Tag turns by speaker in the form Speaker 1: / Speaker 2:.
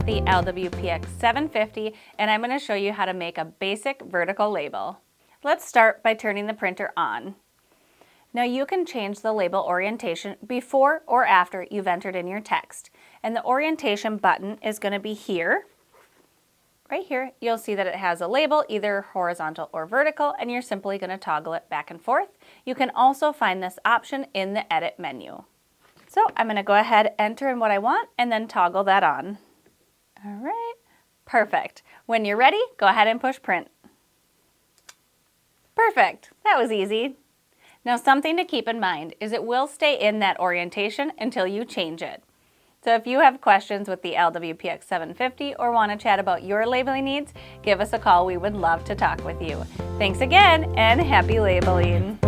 Speaker 1: the LW-PX750, and I'm going to show you how to make a basic vertical label. Let's start by turning the printer on. Now you can change the label orientation before or after you've entered in your text. And the orientation button is going to be here. Right here, you'll see that it has a label, either horizontal or vertical, and you're simply going to toggle it back and forth. You can also find this option in the edit menu. So I'm going to go ahead, enter in what I want, and then toggle that on. All right, perfect. When you're ready, go ahead and push print. Perfect, that was easy. Now something to keep in mind is it will stay in that orientation until you change it. So if you have questions with the LW-PX750 or want to chat about your labeling needs, give us a call. We would love to talk with you. Thanks again and happy labeling.